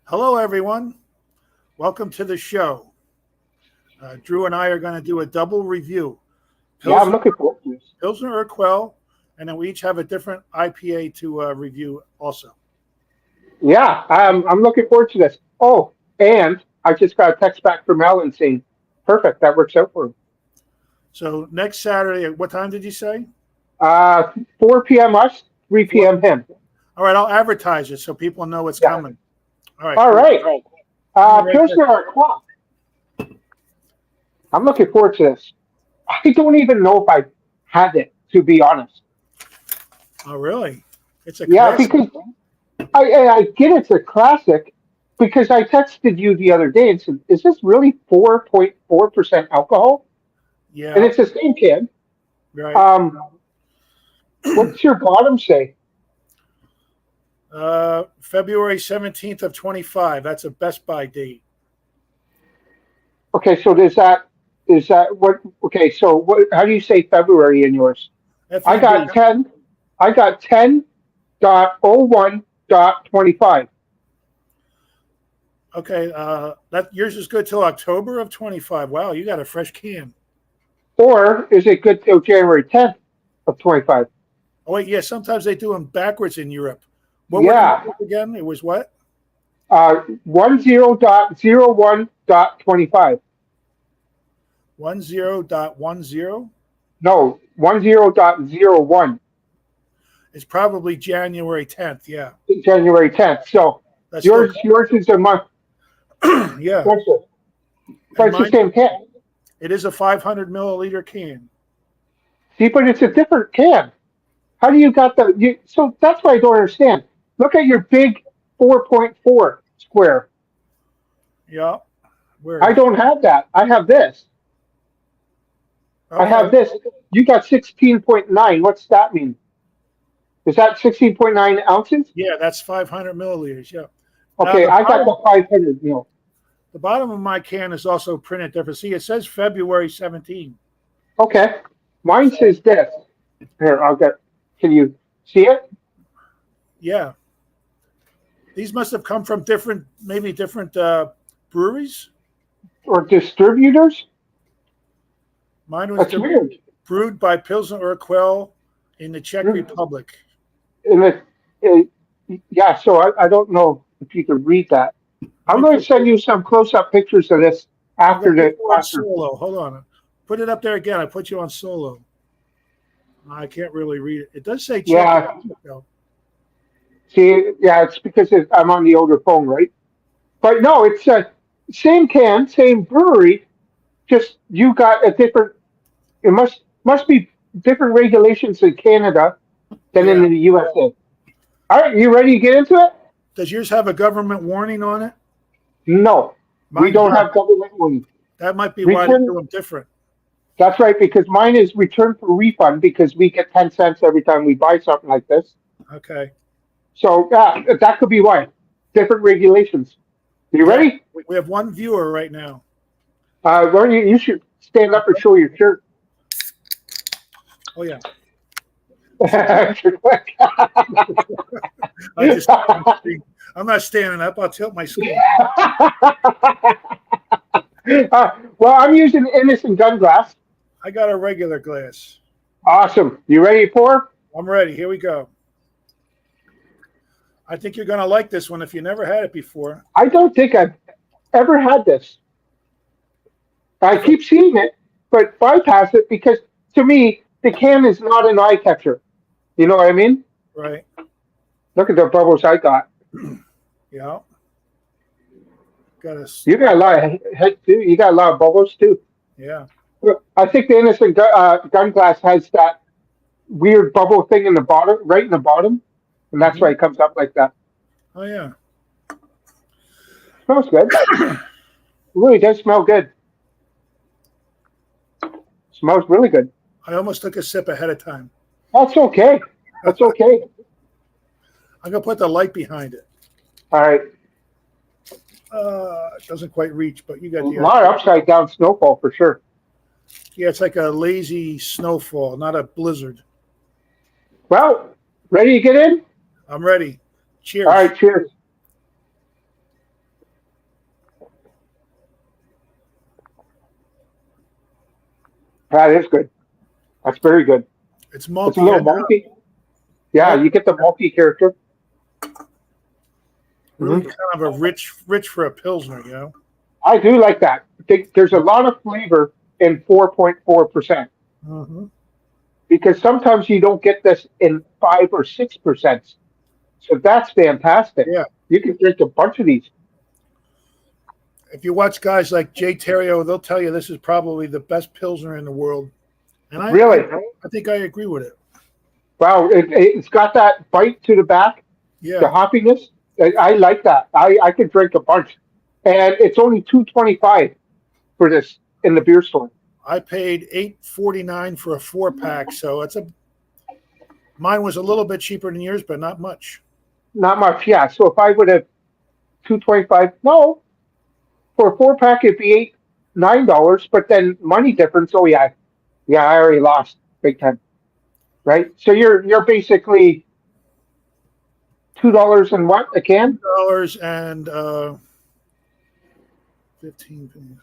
Hello, everyone. Welcome to the show. Drew and I are going to do a double review. Yeah, I'm looking forward to this. Pilsner Urquell, and then we each have a different IPA to review also. Yeah, I'm looking forward to this. Oh, and I just got a text back from Alan saying, "Perfect, that works out for him." So next Saturday, at what time did you say? 4 p.m. us, 3 p.m. him. All right, I'll advertise it so people know it's Yeah. coming. All right. All Cool. right. Pilsner Urquell. I'm looking forward to this. I don't even know if I had it, to be honest. Oh, really? It's a Yeah, classic. because I get it's a classic because I texted you the other day and said, "Is this really 4.4% alcohol?" Yeah. And it's the same can. Right. What's your bottom say? February 17th of 25. That's a Best Buy date. Okay, so is that what? Okay, so what? How do you say February in yours? I FEB. got 10. I got 10.01.25. Okay. That yours is good till October of 25. Wow, you got a fresh can. Or is it good till January 10th of 25? Oh wait, yeah. Sometimes they do them backwards in Europe. What were the Yeah. numbers again? It was what? 10.01.25. 10.10. No, 10.01. It's probably January 10th. Yeah, January 10th. So that's yours is a month. yeah. But it's the Mine, same can. it is a 500 milliliter can. See, but it's a different can. How do you got so that's what I don't understand. Look at your big 4.4 square. Yeah. Where? I don't have that. I have this. I Okay. have this. You got 16.9. What's that mean? Is that 16.9 ounces? Yeah, that's 500 milliliters. Yeah. Now Okay, I got the 500 mil. the bottom of my can is also printed different. See, it says February 17th. Okay. Mine says this. Here, can you see it? Yeah. These must have come from maybe different breweries. Or distributors? Mine was That's weird. brewed by Pilsner Urquell in the Czech Republic. And yeah, so I don't know if you could read that. I'm going to send you some close-up pictures of this after the solo. Hold on, put it up there again. I put you on solo. I can't really read it. It does say Czech. Yeah. Though. See, yeah, it's because I'm on the older phone, right? But no, it's same can, same brewery. Just you got a different. It must be different regulations in Canada than in the USA. All right, you ready to get into it? Does yours have a government warning on it? No, we don't have government warning. That might be why they do them different. That's right, because mine is return for refund because we get 10 cents every time we buy something like this. Okay. So that could be why. Different regulations. You ready? We have one viewer right now. You should stand up and show your shirt. Oh yeah. I'm not standing up. I'll tilt my screen. Well, I'm using innocent gun glass. I got a regular glass. Awesome. You ready to pour? I'm ready. Here we go. I think you're going to like this one if you never had it before. I don't think I've ever had this. I keep seeing it, but bypass it because to me, the can is not an eye catcher. You know what I mean? Right. Look at the bubbles I got. Yeah. You got a lot of head too. You got a lot of bubbles too. Yeah. I think the innocent gun glass has that weird bubble thing in the bottom, right in the bottom, and that's why it comes up like that. Oh yeah. Smells good. It really does smell good. Smells really good. I almost took a sip ahead of time. That's okay. That's okay. I'm gonna put the light behind it. All right. It doesn't quite reach, but you got the a lot of upside down snowfall for sure. Yeah, it's like a lazy snowfall, not a blizzard. Well, ready to get in? I'm ready. Cheers. All right, cheers. That is good. That's very good. It's It's a malty. little malty. Yeah, you get the malty character. Really Hmm. kind of a rich for a Pilsner, you know? I do like that. There's a lot of flavor in 4.4% Mm-hmm. because sometimes you don't get this in 5 or 6%. So that's fantastic. Yeah. You can drink a bunch of these. If you watch guys like Jay Terrio, they'll tell you this is probably the best Pilsner in the world. And Really? I think I agree with it. Wow, it's got that bite to the back, the Yeah. hoppiness. I like that. I could drink a bunch, and it's only 2.25 for this in the beer store. I paid $8.49 for a 4-pack, so mine was a little bit cheaper than yours, but not much. Not much, yeah. So if I would have 2.25, no, for a 4 pack it'd be $8, $9, but then money difference. Oh yeah, yeah, I already lost big time, right? So you're basically $2 and what a can? $2 and 15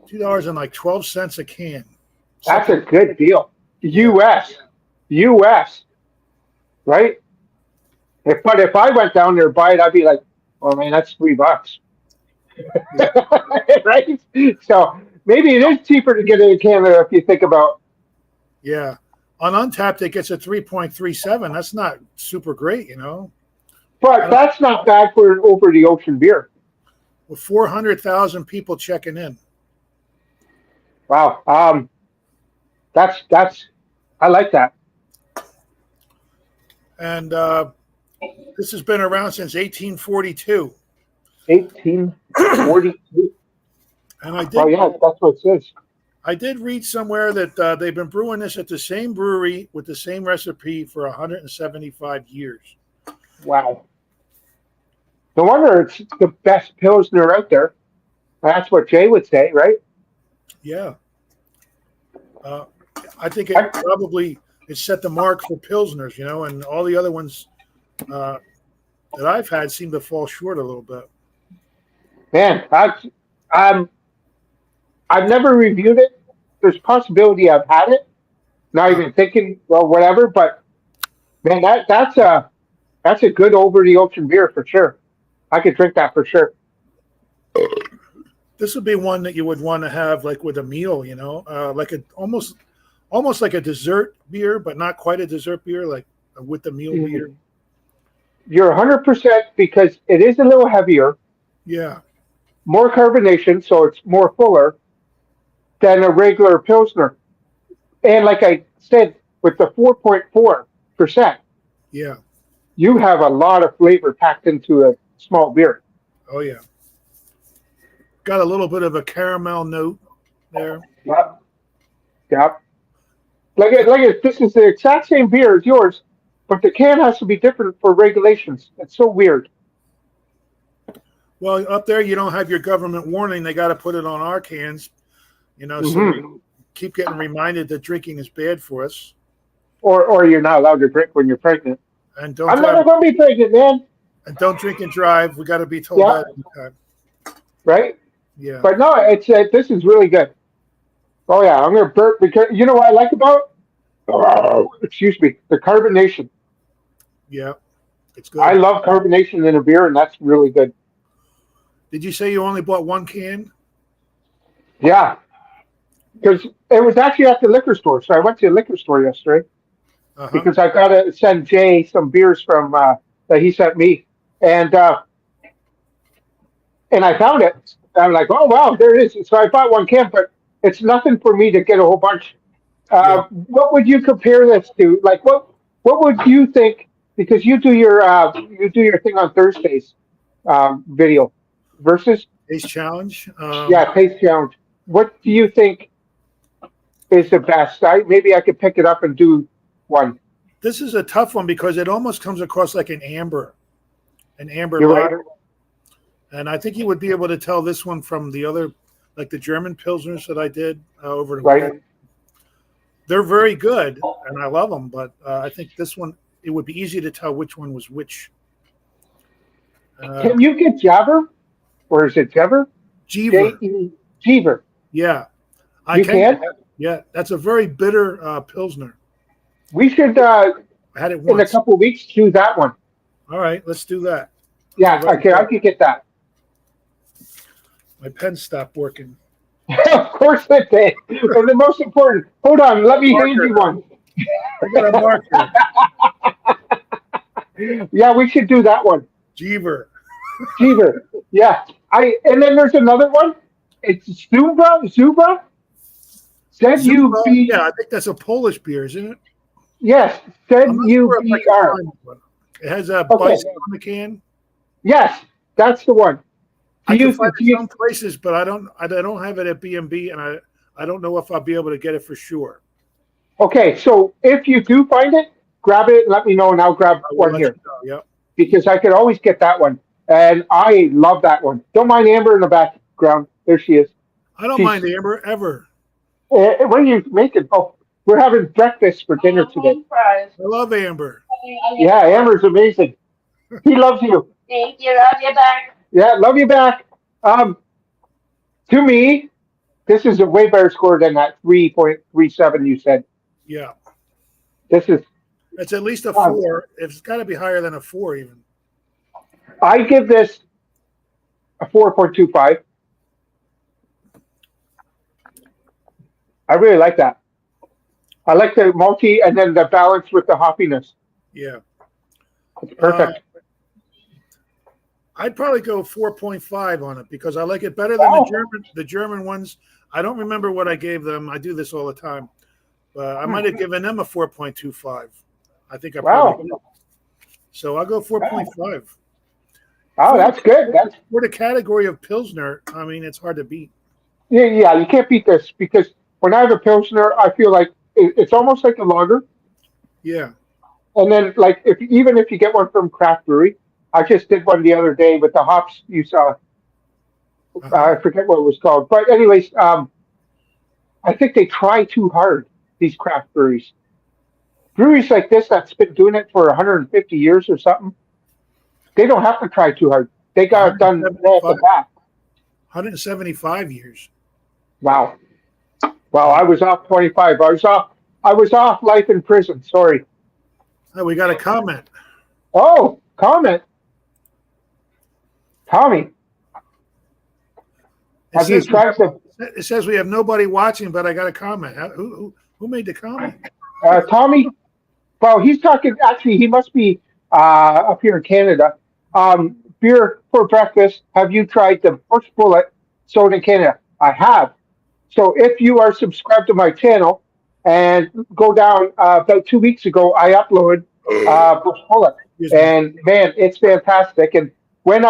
$2 and like 12 cents a can. That's Something. a good deal. US, right? But if I went down there to buy it, I'd be like, oh man, that's $3, right? So maybe it is cheaper to get it in Canada if you think about. Yeah. On Untapped, it gets a 3.37. That's not super great, you know. But that's not bad for an over the ocean beer. With 400,000 people checking in. Wow. That's I like that. And this has been around since 1842. 1842. And I Oh did yeah, that's what it says. I did read somewhere that they've been brewing this at the same brewery with the same recipe for 175 years. Wow. No wonder it's the best Pilsner out there. That's what Jay would say, right? Yeah. I think it probably it set the mark for Pilsners, you know, and all the other ones that I've had seem to fall short a little bit. Man, I've never reviewed it. There's possibility I've had it. Not even thinking, well, whatever. But man, that's a good over the ocean beer for sure. I could drink that for sure. This would be one that you would want to have like with a meal, you know, like a almost like a dessert beer, but not quite a dessert beer, like with the meal beer. You're 100% because it is a little heavier, Yeah. more carbonation, so it's more fuller than a regular Pilsner. And like I said, with the 4.4%, Yeah. you have a lot of flavor packed into a small beer. Oh yeah. Got a little bit of a caramel note there. Yep. Yep. This is the exact same beer as yours, but the can has to be different for regulations. It's so weird. Well, up there you don't have your government warning. They got to put it on our cans, you know, so we keep getting reminded that drinking is bad for us. Or you're not allowed to drink when you're pregnant. And don't I'm drive, never going to be pregnant, man. and don't drink and drive. We got to be told that every time. Right? Yeah. But no, it's this is really good. Oh yeah, I'm gonna burp because you know what I like about? Oh, excuse me, the carbonation. Yeah. It's good. I love carbonation in a beer, and that's really good. Did you say you only bought one can? Yeah, because it was actually at the liquor store. So I went to the liquor store yesterday because I gotta send Jay some beers from that he sent me, and I found it. I'm like, oh wow, there it is. So I bought one can, but it's nothing for me to get a whole bunch. What would you compare this to? Like, what would you think? Because you do your thing on Thursdays, video versus Taste challenge. taste challenge. What do you think is the best? Maybe I could pick it up and do one. This is a tough one because it almost comes across like an amber You're lager. right. And I think you would be able to tell this one from the other, like the German Pilsners that I did over the weekend. They're very good, and I love them. But I think this one, it would be easy to tell which one was which. Can you get Jabber, or is it Jever? Jever. Jever. Yeah, You can. Yeah, that's a very bitter Pilsner. We should, I had it in a once. couple of weeks, do that one. All right, let's do that. Yeah, okay, I could get that. My pen stopped working. Of course it did. And the most important, hold on, let me hand you one. I got a marker. Yeah, we should do that one. Jeever. Jeever. Yeah. And then there's another one. It's Zubra. Z-U-B. Yeah, I think that's a Polish beer, isn't it? Yes. I'm not sure if I can Z-U-B-R. find one. It has a bison on the can. Yes, that's the one. I can find it some places, but I don't have it at B&B, and I don't know if I'll be able to get it for sure. Okay, so if you do find it, grab it and let me know, and I'll grab one here. Yep. Because I could always get that one. And I love that one. Don't mind Amber in the background. There she is. I don't mind Amber, ever. What are you making? Oh, we're having breakfast for dinner today. I love Amber. Yeah, Amber's amazing. He loves you. Thank you. Love you back. Yeah, love you back. To me, this is a way better score than that 3.37 you said. Yeah. It's at least a 4. It's got to be higher than a 4 even. I give this a 4.25. I really like that. I like the malty and then the balance with the hoppiness. Yeah. It's perfect. I'd probably go 4.5 on it because I like it better than the German ones. I don't remember what I gave them. I do this all the time. But I might have given them a 4.25. I think I probably did. So I'll go 4.5. Oh, that's good. That's for the category of Pilsner. I mean, it's hard to beat. Yeah, you can't beat this because when I have a Pilsner, I feel like it's almost like a lager. Yeah. And then, like, even if you get one from craft brewery, I just did one the other day with the hops you saw. I forget what it was called. But anyways, I think they try too hard, these craft breweries. Breweries like this that's been doing it for 150 years or something, they don't have to try too hard. They got it done at the back. 175 years. Wow. Well, I was off 25. I was off life in prison. Sorry. Oh, we got a comment. Oh, comment. Tommy. Have you tried the... It says we have nobody watching, but I got a comment. Who made the comment? Tommy. Well, he's talking. Actually, he must be up here in Canada. Beer for breakfast. Have you tried the Bush Bullet sold in Canada? I have. So if you are subscribed to my channel and go down about 2 weeks ago, I uploaded Bush Bullet, and man, it's fantastic. And when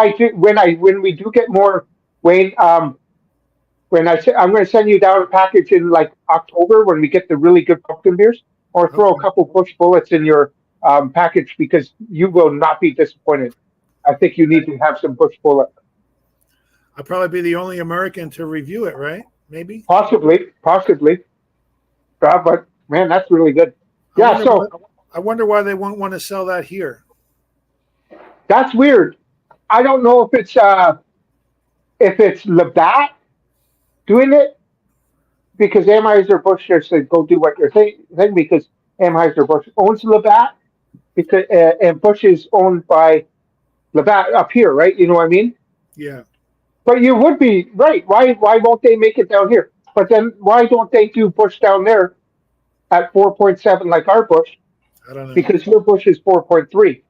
we do get more, Wayne, I'm going to send you down a package in like October when we get the really good pumpkin beers, or throw a couple Bush Bullets in your package because you will not be disappointed. I think you need to have some Bush Bullet. I'll probably be the only American to review it, right? Maybe. Possibly. But man, that's really good. I wonder why they won't want to sell that here. That's weird. I don't know if it's Labatt doing it because Anheuser-Busch just said go do what you're saying because Anheuser-Busch owns Labatt because and Busch is owned by Labatt up here, right? You know what I mean? Yeah. But you would be right. Why won't they make it down here? But then why don't they do Busch down there at 4.7 like our Busch? I don't know. Because your Busch is 4.3.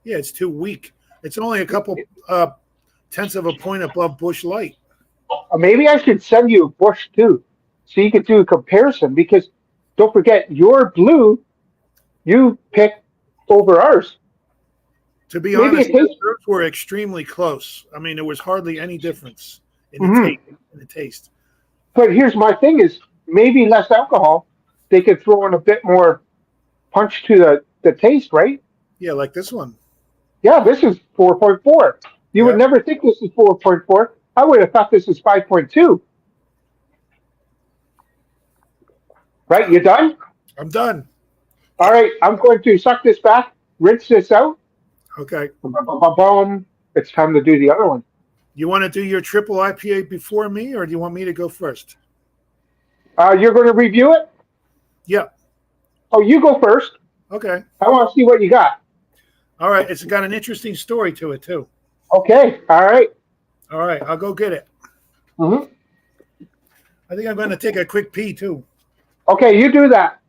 Yeah, it's too weak. It's only a couple tenths of a point above Busch Light. Maybe I should send you a Busch too, so you could do a comparison. Because don't forget, your blue you picked over ours. To be honest, those were extremely close. I mean, there was hardly any difference in the taste. But here's my thing: is maybe less alcohol. They could throw in a bit more punch to the taste, right? Yeah, like this one. Yeah, this is 4.4. You would never think this is 4.4. I would have thought this is 5.2. Right, you done? I'm done. All right, I'm going to suck this back, rinse this out. Okay. Boom. It's time to do the other one. You want to do your triple IPA before me, or do you want me to go first? You're going to review it? Yeah. Oh, you go first. Okay. I want to see what you got. All right. It's got an interesting story to it too. Okay. All right. All right. I'll go get it. Mm-hmm. I think I'm going to take a quick pee too. Okay, you do that.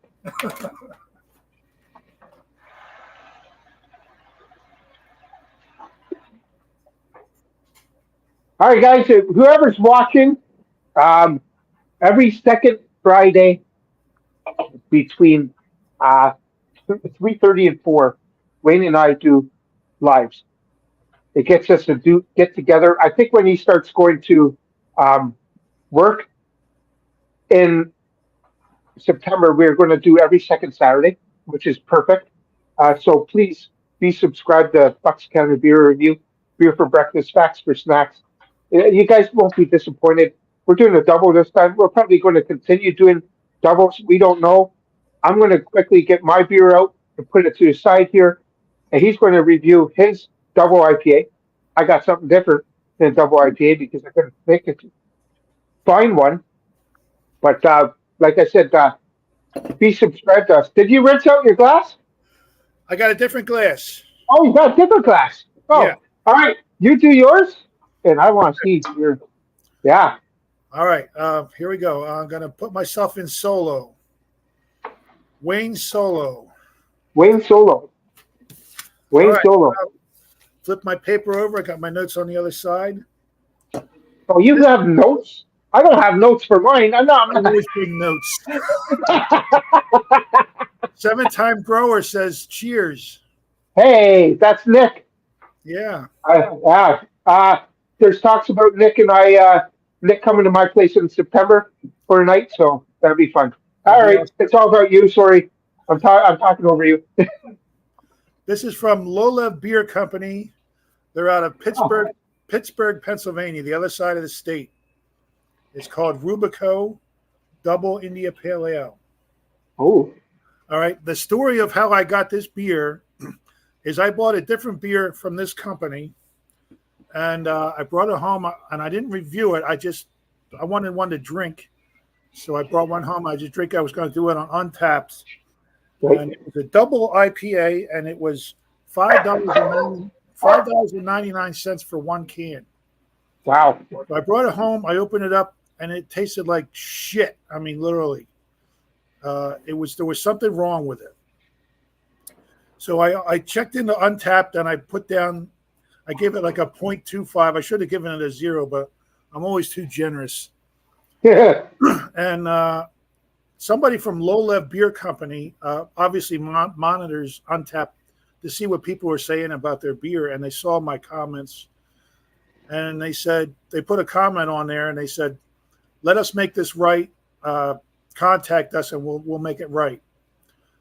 All right, guys. Whoever's watching, every second Friday between 3:30 and 4, Wayne and I do lives. It gets us to get together. I think when he starts going to work in September, we're going to do every second Saturday, which is perfect. So please be subscribed to Bucks County Beer Review, Beer for Breakfast, Facts for Snacks. You guys won't be disappointed. We're doing a double this time. We're probably going to continue doing doubles. We don't know. I'm going to quickly get my beer out and put it to the side here, and he's going to review his double IPA. I got something different than double IPA because I couldn't think it find one. But like I said, be subscribed to us. Did you rinse out your glass? I got a different glass. Oh, you got a different glass. Oh, yeah. All right. You do yours, and I want to see your. Yeah. All right. Here we go. I'm going to put myself in solo. Wayne Solo. Wayne Solo. Wayne Solo. Flip my paper over. I got my notes on the other side. Oh, you have notes? I don't have notes for mine. I'm always taking notes. 7-time grower says cheers. Hey, that's Nick. Yeah. There's talks about Nick and Nick coming to my place in September for a night, so that'd be fun. All right, it's all about you. Sorry, I'm talking over you. This is from Lolev Beer Company. They're out of Pittsburgh, Pennsylvania, the other side of the state. It's called Rubico Double India Pale Ale. Oh. All right. The story of how I got this beer is I bought a different beer from this company, and I brought it home, and I didn't review it. I wanted one to drink, so I brought one home. I just drink. I was going to do it on Untapped, and it was a double IPA, and it was $5.99 for one can. Wow! So I brought it home. I opened it up, and it tasted like shit. I mean, literally. There was something wrong with it. So I checked into Untapped, and I gave it like a 0.25. I should have given it a 0, but I'm always too generous. Yeah. And somebody from Lolev Beer Company obviously monitors Untapped to see what people are saying about their beer, and they saw my comments, and they put a comment on there, and they said, "Let us make this right. Contact us, and we'll make it right."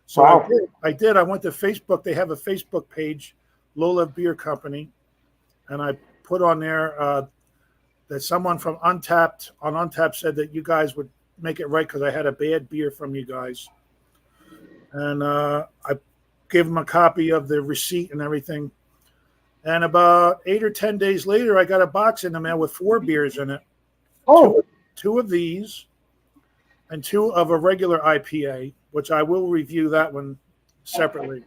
So wow. I did. I went to Facebook. They have a Facebook page, Lolev Beer Company, and I put on there that someone from Untapped said that you guys would make it right because I had a bad beer from you guys, and I gave them a copy of the receipt and everything. And about 8 or 10 days later, I got a box in the mail with 4 beers in it. Oh, two of these, and 2 of a regular IPA, which I will review that one separately.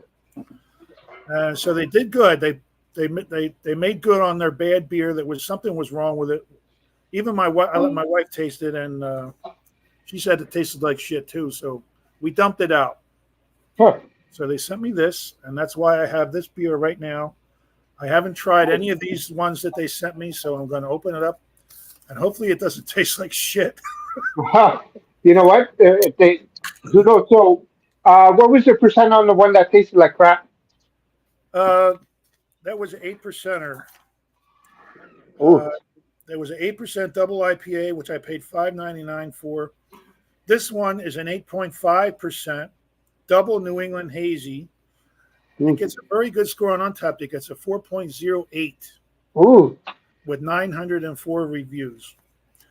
So they did good. They made good on their bad beer. Something was wrong with it. Even I let my wife taste it, and she said it tasted like shit too. So we dumped it out. Huh. So they sent me this, and that's why I have this beer right now. I haven't tried any of these ones that they sent me, so I'm going to open it up, and hopefully it doesn't taste like shit. You know what? So what was the percent on the one that tasted like crap? That was an 8%er. There was an 8% double IPA, which I paid $5.99 for. This one is an 8.5% double New England hazy. It gets a very good score on Untapped. It gets a 4.08. Ooh. With 904 reviews.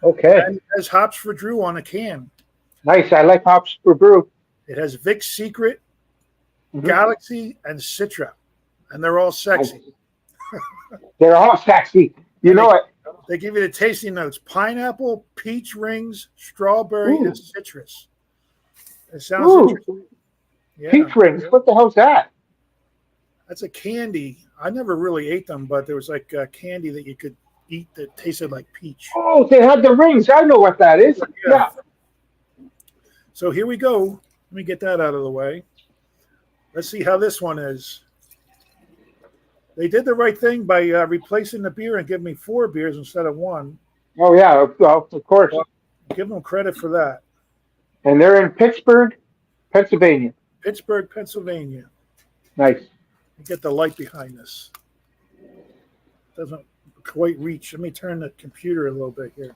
Okay. And it has hops for Drew on a can. Nice. I like hops for brew. It has Vic's Secret, Galaxy, and Citra. And they're all sexy. They're all sexy. You know what? They give you the tasting notes: pineapple, peach rings, strawberry, and citrus. It sounds interesting. Yeah. Peach rings. What the hell's that? That's a candy. I never really ate them, but there was like a candy that you could eat that tasted like peach. Oh, they had the rings. I know what that is. Yeah. So here we go. Let me get that out of the way. Let's see how this one is. They did the right thing by replacing the beer and giving me 4 beers instead of 1. Oh, yeah. Well, of course. Well, give them credit for that. And they're in Pittsburgh, Pennsylvania. Pittsburgh, Pennsylvania. Nice. Get the light behind this. Doesn't quite reach. Let me turn the computer a little bit here.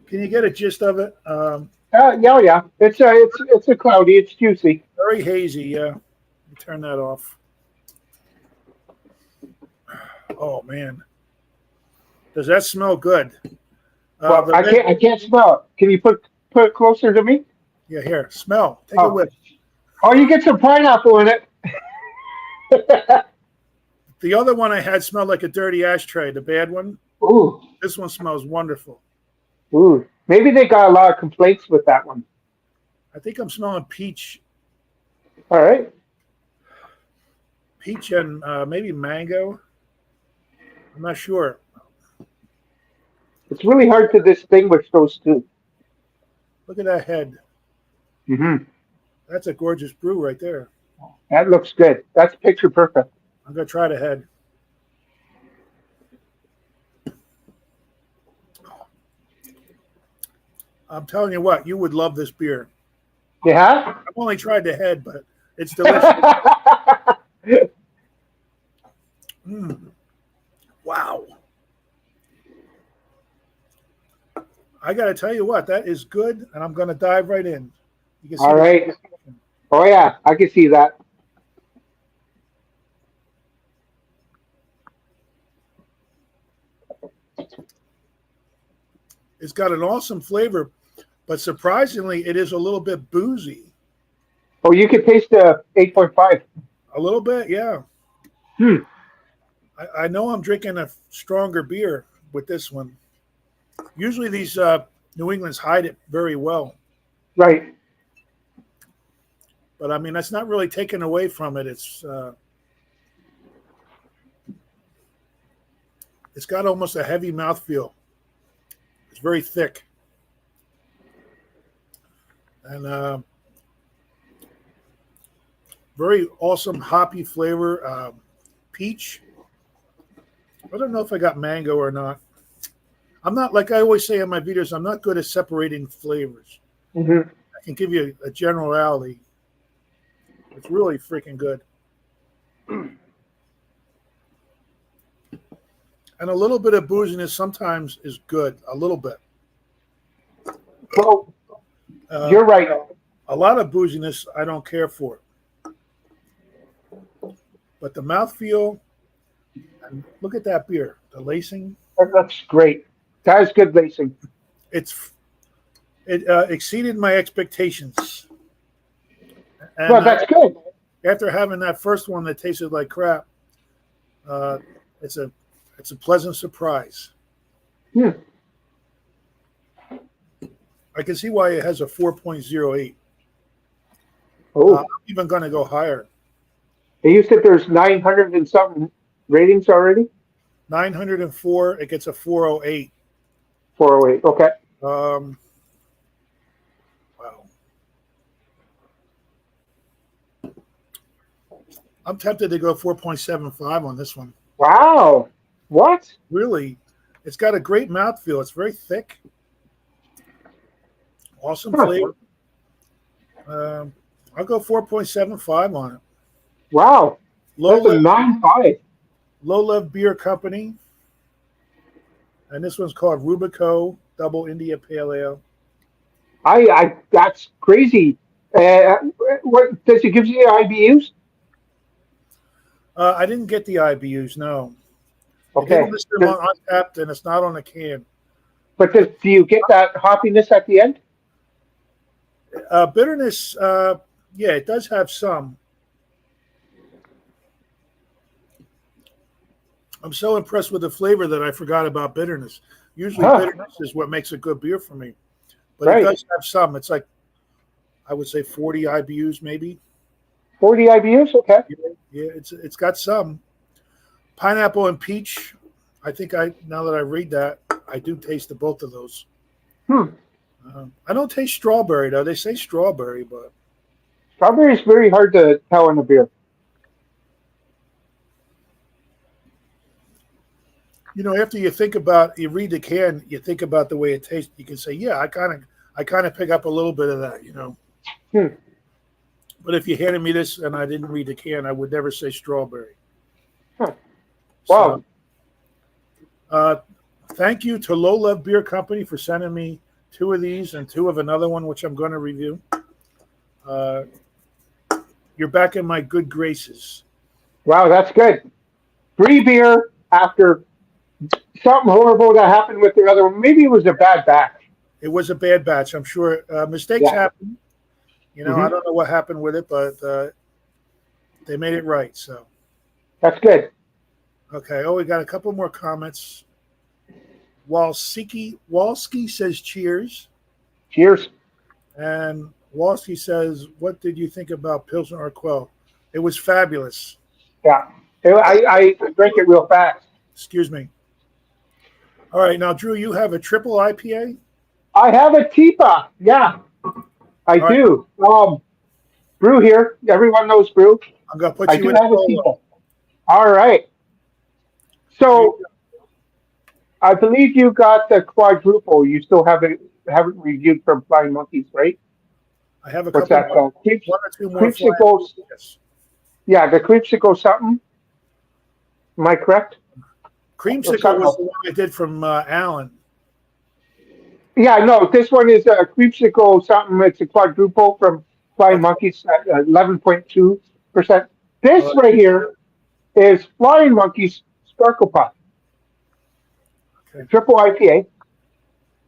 Can you get a gist of it? Yeah. It's a cloudy. It's juicy. Very hazy. Yeah. Let me turn that off. Oh man, does that smell good? Well, I can't smell it. Can you put it closer to me? Yeah, here. Smell. Take a whiff. Oh, you get some pineapple in it. The other one I had smelled like a dirty ashtray. The bad one. Ooh. This one smells wonderful. Ooh. Maybe they got a lot of complaints with that one. I think I'm smelling peach. All right. Peach and maybe mango. I'm not sure. It's really hard to distinguish those two. Look at that head. Mm-hmm. That's a gorgeous brew right there. That looks good. That's picture perfect. I'm going to try the head. I'm telling you what, you would love this beer. Yeah? I've only tried the head, but it's delicious. Wow. I got to tell you what, that is good, and I'm going to dive right in. You can see all right. Oh, yeah, I can see that. It's got an awesome flavor, but surprisingly, it is a little bit boozy. Oh, you can taste the 8.5. A little bit, yeah. I know I'm drinking a stronger beer with this one. Usually these New Englands hide it very well. Right. But, I mean, that's not really taken away from it. It's got almost a heavy mouthfeel. It's very thick. And very awesome hoppy flavor. Peach. I don't know if I got mango or not. I'm not, like I always say in my videos, I'm not good at separating flavors. Mm-hmm. I can give you a generality. It's really freaking good. And a little bit of booziness sometimes is good. A little bit. Well, you're right. A lot of booziness I don't care for. But the mouthfeel, and look at that beer. The lacing. That looks great. That is good lacing. It exceeded my expectations. And Well, that's good. After having that first one that tasted like crap, it's a pleasant surprise. Hmm. I can see why it has a 4.08. Oh, I'm even going to go higher. you said there's 900 and something ratings already? 904, it gets a 408. 408. Okay. Wow. I'm tempted to go 4.75 on this one. Wow. What? Really, it's got a great mouthfeel. It's very thick. Awesome flavor. I'll go 4.75 on it. Wow. That's a 9.5. Low Lev Beer Company. And this one's called Rubico Double India Pale Ale. I that's crazy. What does it give you the IBUs? I didn't get the IBUs, no. Okay. They list them on Untapped, and it's not on the can. But do you get that hoppiness at the end? Bitterness, yeah, it does have some. I'm so impressed with the flavor that I forgot about bitterness. Usually bitterness is what makes a good beer for me. But it does have some. It's like, I would say 40 IBUs maybe. 40 IBUs? Okay. Yeah, it's got some. Pineapple and peach. I think now that I read that, I do taste both of those. I don't taste strawberry though. They say strawberry, but strawberry is very hard to tell in a beer. You know, after you read the can, you think about the way it tastes. You can say, yeah, I kind of pick up a little bit of that, you know. But if you handed me this and I didn't read the can, I would never say strawberry. Wow. So, thank you to Low Love Beer Company for sending me 2 of these and 2 of another one, which I'm going to review. You're back in my good graces. Wow, that's good. Free beer after something horrible that happened with the other one. Maybe it was a bad batch. It was a bad batch. I'm sure mistakes happen. You know, I don't know what happened with it, but they made it right. So that's good. Okay. Oh, we got a couple more comments. Walski says cheers. Cheers. And Walski says, what did you think about Pilsner Urquell? It was fabulous. Yeah. I drank it real fast. Excuse me. All right. Now, Drew, you have a triple IPA? I have a Teepa. Yeah, I do. Brew here. Everyone knows Brew. I'm going to put you in have a Teepa. All right. So I believe you got the quadruple. You still haven't reviewed from Flying Monkeys, right? I have a What's couple that called? one or two more. Creepsicle. Yeah, the Creepsicle something. Am I correct? Creamsicle was the one I did from Alan. Yeah, no, this one is a Creepsicle something. It's a quadruple from Flying Monkeys at 11.2%. This right here is Flying Monkeys Sparkle Puff. Okay. Triple IPA,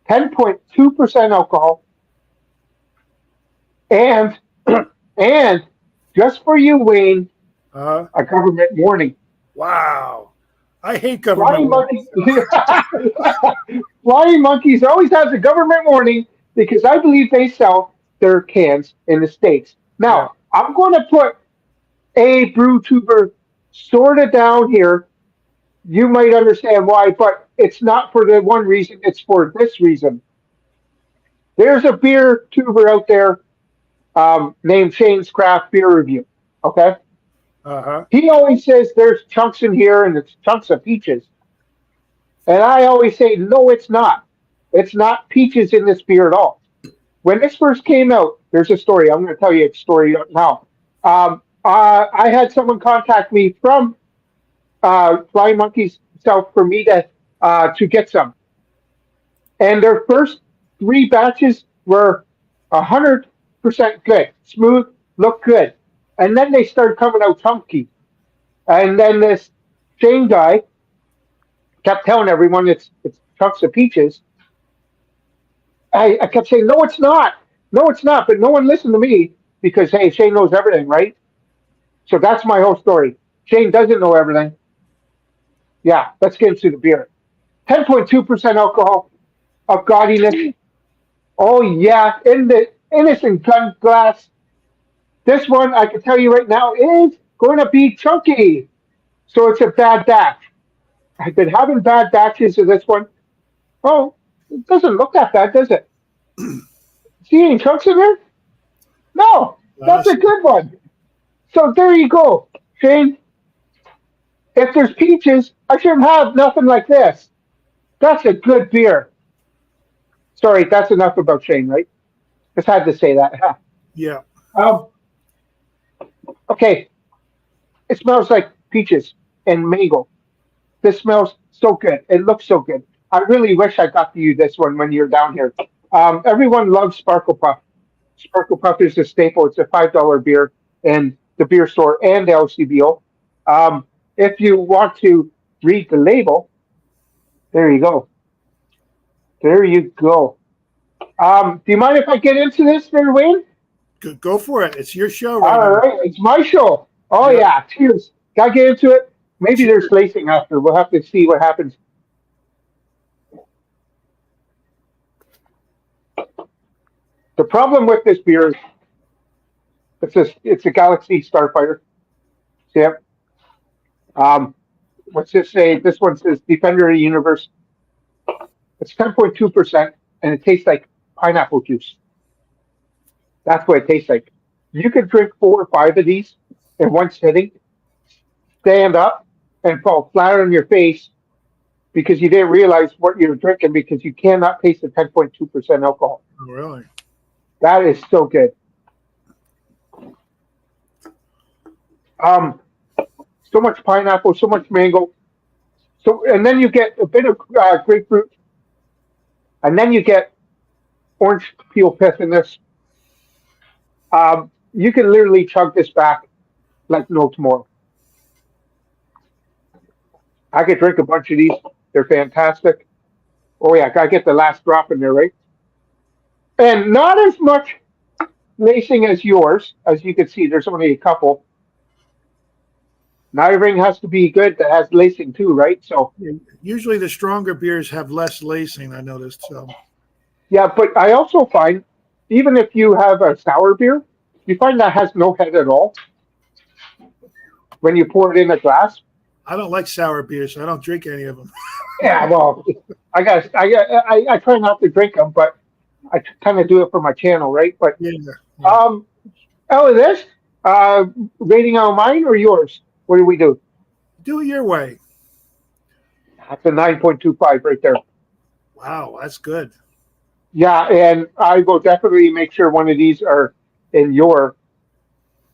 10.2% alcohol, and just for you, Wayne, a government warning. Wow. I hate government warnings. Flying Monkeys always has a government warning because I believe they sell their cans in the States. Now, I'm going to put a brew tuber sort of down here. You might understand why, but it's not for the one reason. It's for this reason. There's a beer tuber out there named Shane's Craft Beer Review. Okay? He always says there's chunks in here and it's chunks of peaches. And I always say, no, it's not. It's not peaches in this beer at all. When this first came out, there's a story. I'm going to tell you a story now. I had someone contact me from Flying Monkeys itself for me to get some. And their first 3 batches were 100% good, smooth, looked good. And then they started coming out chunky. And then this Shane guy kept telling everyone it's chunks of peaches. I kept saying, no, it's not. No, it's not. But no one listened to me because, hey, Shane knows everything, right? So that's my whole story. Shane doesn't know everything. Yeah, let's get into the beer. 10.2% alcohol of gaudiness. Oh, yeah, in the innocent gun glass. This one, I can tell you right now, is going to be chunky. So it's a bad batch. I've been having bad batches of this one. Oh, it doesn't look that bad, does it? See any chunks in there? No, that's a good one. So there you go, Shane. If there's peaches, I shouldn't have nothing like this. That's a good beer. Sorry, that's enough about Shane, right? Just had to say that. Huh? Yeah. Okay. It smells like peaches and mango. This smells so good. It looks so good. I really wish I got to you this one when you're down here. Everyone loves Sparkle Puff. Sparkle Puff is a staple. It's a $5 beer in the beer store and the LCBO. If you want to read the label, there you go. There you go. Do you mind if I get into this, Mr. Wayne? Go for it. It's your show, right? All right, it's my show. Oh, yeah. Cheers. Got to get into it. Maybe there's lacing after. We'll have to see what happens. The problem with this beer is it's a Galaxy Starfighter. Yep. What's this say? This one says Defender of the Universe. It's 10.2%, and it tastes like pineapple juice. That's what it tastes like. You could drink 4 or 5 of these in one sitting, stand up, and fall flat on your face because you didn't realize what you're drinking because you cannot taste the 10.2% alcohol. Oh, really? That is so good. So much pineapple, so much mango. So, and then you get a bit of grapefruit, and then you get orange peel pith in this. You can literally chug this back like no tomorrow. I could drink a bunch of these. They're fantastic. Oh yeah, gotta get the last drop in there, right? And not as much lacing as yours, as you can see. There's only a couple. Not everything has to be good that has lacing too, right? So usually the stronger beers have less lacing, I noticed. So yeah, but I also find even if you have a sour beer, you find that has no head at all when you pour it in a glass. I don't like sour beers, so I don't drink any of them. Yeah, well, I try not to drink them, but I kind of do it for my channel, right? But Yeah. this rating on mine or yours? What do we do? Do it your way. That's a 9.25 right there. Wow, that's good. Yeah, and I will definitely make sure one of these are in your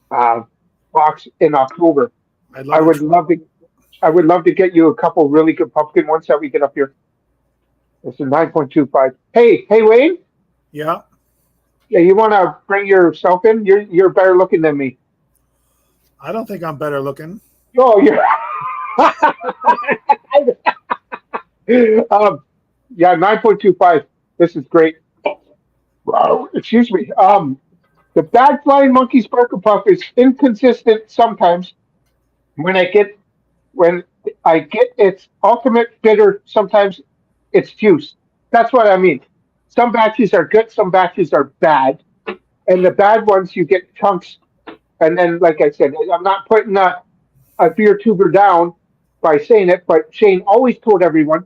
box in October. I would love to get you a couple really good pumpkin ones that we get up here. It's a 9.25. Hey, Wayne. Yeah. Yeah, you want to bring yourself in? You're better looking than me. I don't think I'm better looking. Oh, you're. Yeah, 9.25. This is great. Wow, excuse me. The Bad Flying Monkey Sparkle Puff is inconsistent sometimes. When I get its ultimate bitter, sometimes it's juice. That's what I mean. Some batches are good, some batches are bad, and the bad ones you get chunks. And then, like I said, I'm not putting a beer tuber down by saying it, but Shane always told everyone,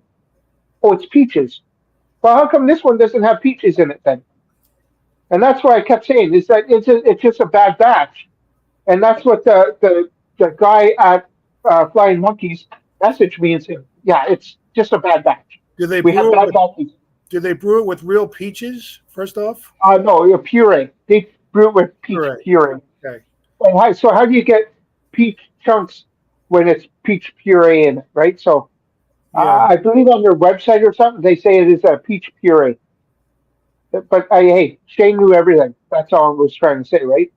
"Oh, it's peaches." Well, how come this one doesn't have peaches in it then? And that's what I kept saying is that it's just a bad batch, and that's what the guy at Flying Monkeys messaged me and said, "Yeah, it's just a bad batch. Do they we have brew bad it batches." do they brew it with real peaches, first off? No, a puree. They brew it with peach puree. Okay. And so how do you get peach chunks when it's peach puree in it, right? So Yeah. I believe on their website or something, they say it is a peach puree. But hey, Shane knew everything. That's all I was trying to say, right?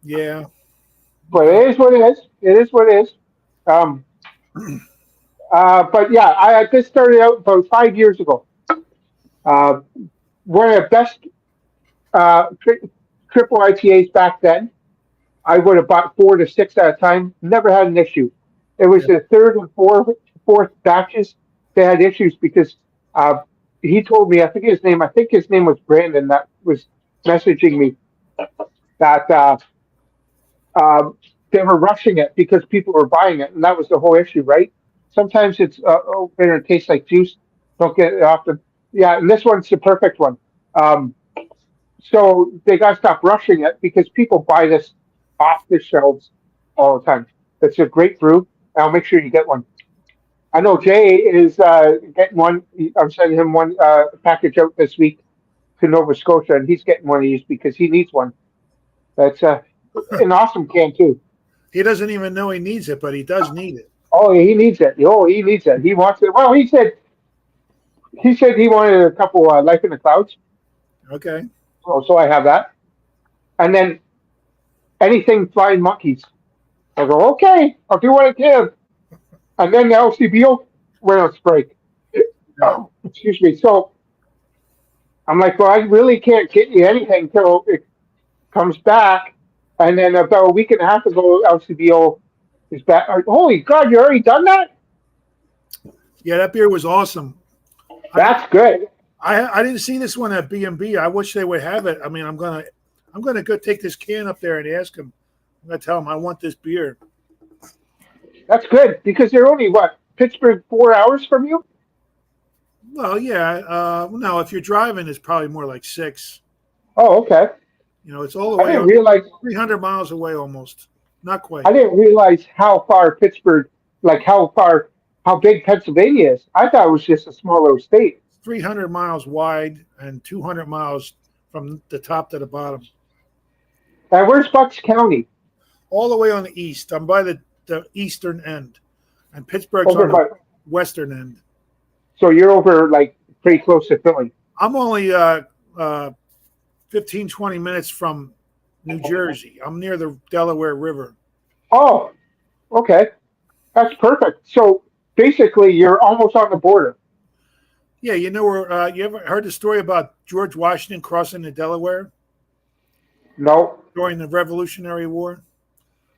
Yeah. But it is what it is. It is what it is. But yeah, I just started out about 5 years ago. One of the best triple IPAs back then. I would have bought 4 to 6 at a time. Never had an issue. It was the third and fourth batches that had issues because he told me, I think his name was Brandon, that was messaging me that they were rushing it because people were buying it, and that was the whole issue, right? Sometimes it's bitter, it tastes like juice. Don't get it often. Yeah, and this one's the perfect one. So they got to stop rushing it because people buy this off the shelves all the time. It's a great brew. I'll make sure you get one. I know Jay is getting one. I'm sending him one package out this week to Nova Scotia, and he's getting one of these because he needs one. That's an awesome can too. He doesn't even know he needs it, but he does need it. Oh, he needs it. Oh, he needs it. He wants it. Well, he said he wanted a couple Life in the Clouds. Okay. So I have that. And then anything Flying Monkeys. I go, okay, I'll do what I can. And then the LCBO went on break. Oh, excuse me. So I'm like, well, I really can't get you anything till it comes back. And then about a week and a half ago, LCBO is bad. Holy God, you already done that? Yeah, that beer was awesome. That's good. I didn't see this one at B&B. I wish they would have it. I mean, I'm gonna go take this can up there and ask them. I'm gonna tell them I want this beer. That's good because they're only what, Pittsburgh 4 hours from you? Well, yeah. No, if you're driving, it's probably more like 6. Oh, okay. You know, it's all the I way didn't over realize 300 miles away almost. Not quite. I didn't realize how far Pittsburgh, like how big Pennsylvania is. I thought it was just a small little state. 300 miles wide and 200 miles from the top to the bottom. And where's Bucks County? All the way on the east. I'm by the eastern end. And Pittsburgh's Over on by, the western end. so you're over like pretty close to Philly. I'm only 15, 20 minutes from New Jersey. I'm near the Delaware River. Oh, okay. That's perfect. So basically you're almost on the border. Yeah, you know where you ever heard the story about George Washington crossing the Delaware No, during the Revolutionary War?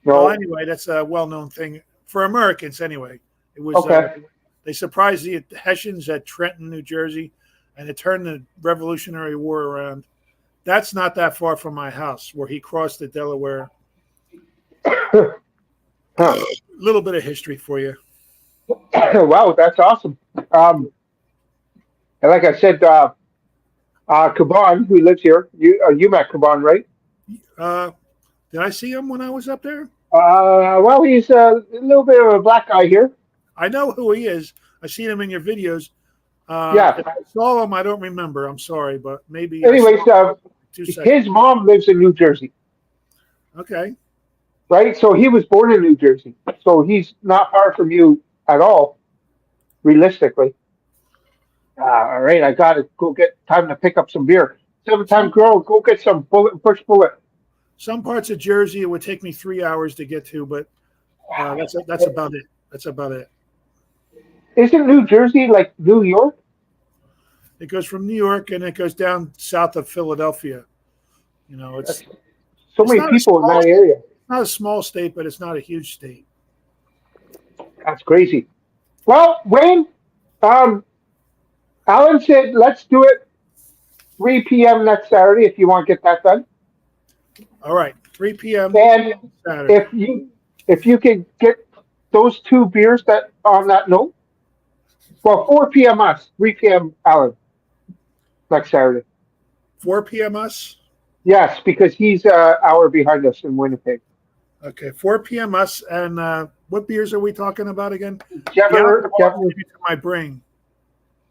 no. Well, anyway, that's a well-known thing for Americans. Anyway, it was Okay. they surprised the Hessians at Trenton, New Jersey, and it turned the Revolutionary War around. That's not that far from my house, where he crossed the Delaware. Huh. A little bit of history for you. Wow, that's awesome. And like I said, Caban, who lives here, you met Caban, right? Did I see him when I was up there? Well, he's a little bit of a black guy here. I know who he is. I've seen him in your videos. Yeah. If I saw him, I don't remember. I'm sorry, but maybe. Anyways, 2 seconds. his mom lives in New Jersey, Okay. right? So he was born in New Jersey. So he's not far from you at all, realistically. All right, I got to go get time to pick up some beer. 7-time girl, go get some Bush Bullet. Some parts of Jersey it would take me 3 hours to get to, but that's about it. That's about it. Isn't New Jersey like New York? It goes from New York and it goes down south of Philadelphia. You know, it's So It's many not a people in small that area. not a small state, but it's not a huge state. That's crazy. Well, Wayne, Alan said let's do it 3 p.m. next Saturday if you want to get that done. All right, 3 p.m. And Saturday. if you can get those 2 beers that on that note, well, 4 p.m. us, 3 p.m. Alan next Saturday. 4 p.m. us? Yes, because he's an hour behind us in Winnipeg. Okay, 4 p.m. us. And what beers are we talking about again? Jever To my brain.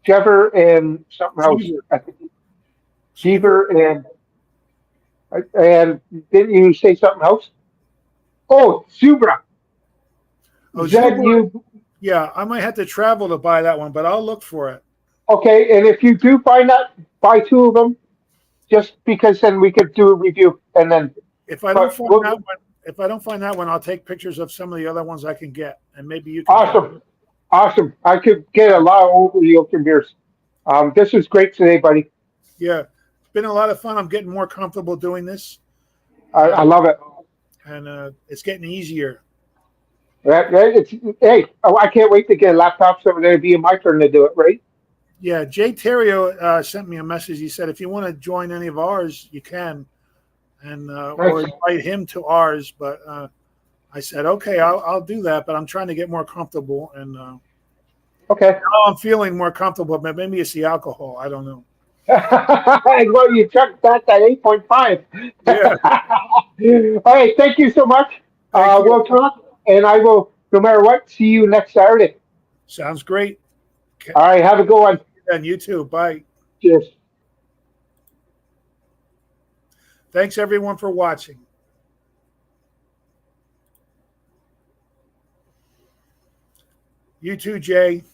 and something else. I think Jever and didn't you say something else? Oh, Zubra. Oh, Z-U. Yeah, I might have to travel to buy that one, but I'll look for it. Okay, and if you do find that, buy 2 of them, just because then we could do a review, and then. If I don't find that one, I'll take pictures of some of the other ones I can get, and maybe you can. Awesome. I could get a lot of over the open beers. This was great today, buddy. Yeah, it's been a lot of fun. I'm getting more comfortable doing this. I love it. And it's getting easier. Hey, I can't wait to get a laptop so it'll be my turn to do it, right? Yeah, Jay Terrio sent me a message. He said, if you want to join any of ours, you can, and or invite him to ours. But I said, okay, I'll do that. But I'm trying to get more comfortable, and okay. now I'm feeling more comfortable. But maybe it's the alcohol. I don't know. Well, you chucked that 8.5. Yeah. All right, thank you so much. We'll talk, and I will, no matter what, see you next Saturday. Sounds great. All right, have a good one. And you too. Bye. Cheers. Thanks, everyone, for watching. You too, Jay.